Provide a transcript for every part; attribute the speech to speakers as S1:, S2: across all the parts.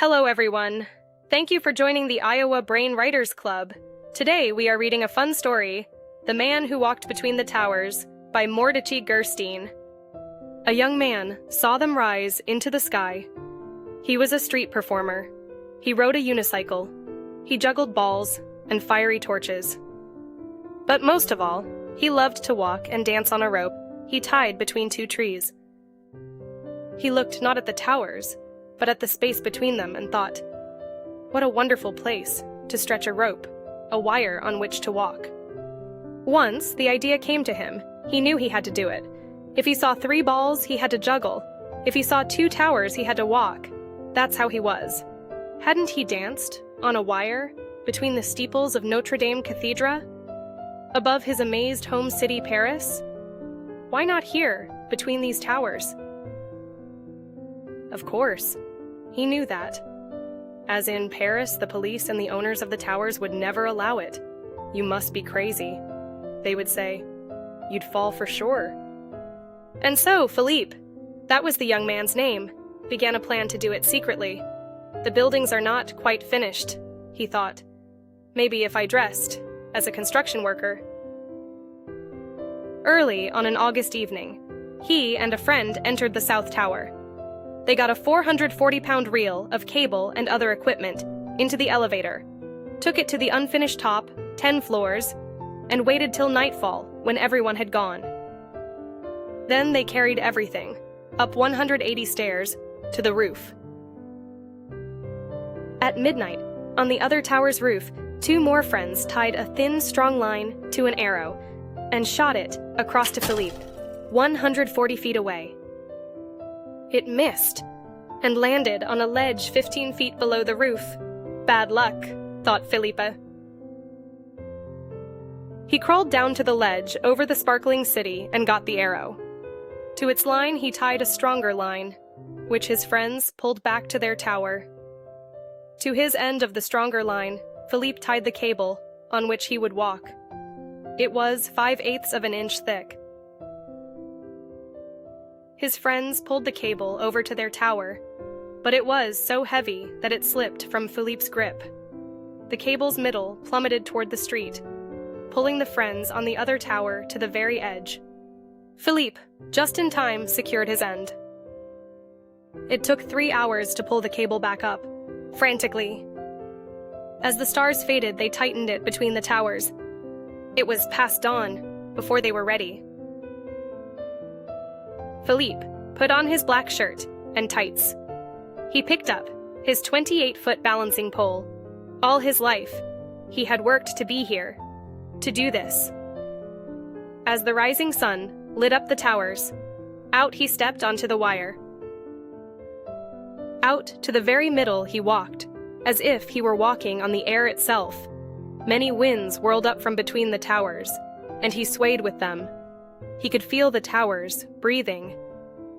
S1: Hello, everyone. Thank you for joining the Iowa Brain Writers Club. Today, we are reading a fun story, The Man Who Walked Between the Towers, by Mordechai Gerstein. A young man saw them rise into the sky. He was a street performer. He rode a unicycle. He juggled balls and fiery torches. But most of all, he loved to walk and dance on a rope he tied between two trees. He looked not at the towers, but at the space between them and thought, what a wonderful place to stretch a rope, a wire on which to walk. Once, the idea came to him. He knew he had to do it. If he saw 3 balls, he had to juggle. If he saw 2 towers, he had to walk. That's how he was. Hadn't he danced, on a wire, between the steeples of Notre Dame Cathedral? Above his amazed home city, Paris? Why not here, between these towers? Of course. He knew that. As in Paris, the police and the owners of the towers would never allow it. You must be crazy. They would say, you'd fall for sure. And so, Philippe, that was the young man's name, began a plan to do it secretly. The buildings are not quite finished, he thought. Maybe if I dressed as a construction worker. Early on an August evening, he and a friend entered the South Tower. They got a 440-pound reel of cable and other equipment into the elevator, took it to the unfinished top, 10 floors, and waited till nightfall when everyone had gone. Then they carried everything, up 180 stairs, to the roof. At midnight, on the other tower's roof, 2 more friends tied a thin, strong line to an arrow and shot it across to Philippe, 140 feet away. It missed and landed on a ledge 15 feet below the roof. Bad luck, thought Philippe. He crawled down to the ledge over the sparkling city and got the arrow. To its line he tied a stronger line, which his friends pulled back to their tower. To his end of the stronger line, Philippe tied the cable on which he would walk. It was 5/8 of an inch thick. His friends pulled the cable over to their tower, but it was so heavy that it slipped from Philippe's grip. The cable's middle plummeted toward the street, pulling the friends on the other tower to the very edge. Philippe, just in time, secured his end. It took 3 hours to pull the cable back up, frantically. As the stars faded, they tightened it between the towers. It was past dawn before they were ready. Philippe put on his black shirt and tights. He picked up his 28-foot balancing pole. All his life, he had worked to be here, to do this. As the rising sun lit up the towers, out he stepped onto the wire. Out to the very middle he walked, as if he were walking on the air itself. Many winds whirled up from between the towers, and he swayed with them. He could feel the towers breathing.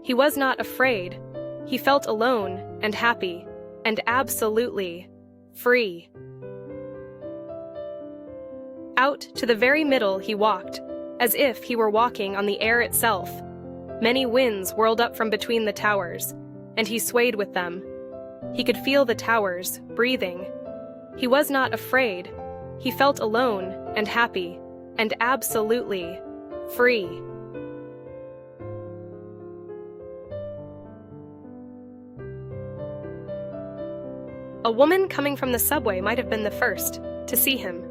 S1: He was not afraid. He felt alone and happy, and absolutely free. Out to the very middle he walked, as if he were walking on the air itself. Many winds whirled up from between the towers, and he swayed with them. He could feel the towers breathing. He was not afraid. He felt alone and happy, and absolutely free. A woman coming from the subway might have been the first to see him.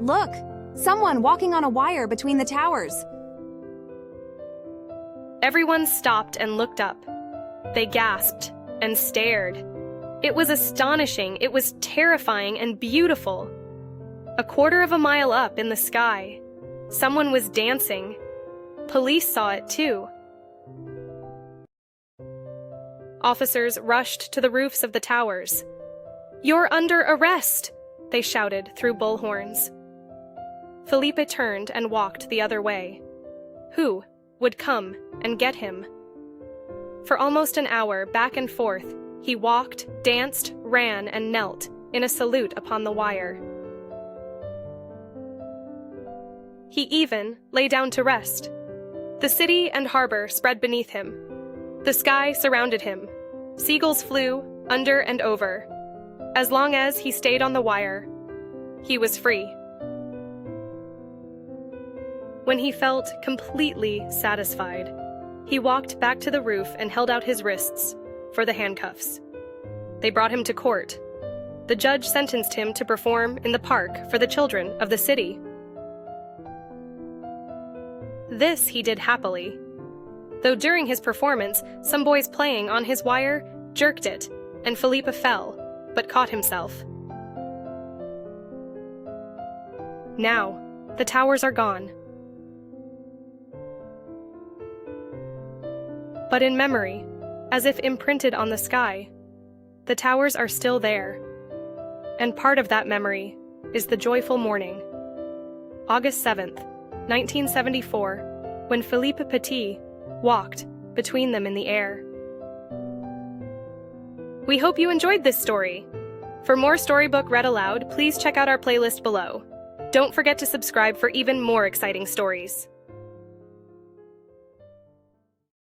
S2: Look! Someone walking on a wire between the towers.
S1: Everyone stopped and looked up. They gasped and stared. It was astonishing, it was terrifying and beautiful. 1/4 of a mile up in the sky, someone was dancing. Police saw it too. Officers rushed to the roofs of the towers. "You're under arrest!" they shouted through bullhorns. Philippe turned and walked the other way. Who would come and get him? For almost an hour, back and forth, he walked, danced, ran, and knelt in a salute upon the wire. He even lay down to rest. The city and harbor spread beneath him. The sky surrounded him. Seagulls flew, under and over. As long as he stayed on the wire, he was free. When he felt completely satisfied, he walked back to the roof and held out his wrists for the handcuffs. They brought him to court. The judge sentenced him to perform in the park for the children of the city. This he did happily, though during his performance, some boys playing on his wire jerked it, and Felipe fell, but caught himself. Now, the towers are gone. But in memory, as if imprinted on the sky, the towers are still there. And part of that memory is the joyful morning, August 7th, 1974, when Philippe Petit walked between them in the air. We hope you enjoyed this story. For more Storybook read aloud, please check out our playlist below. Don't forget to subscribe for even more exciting stories.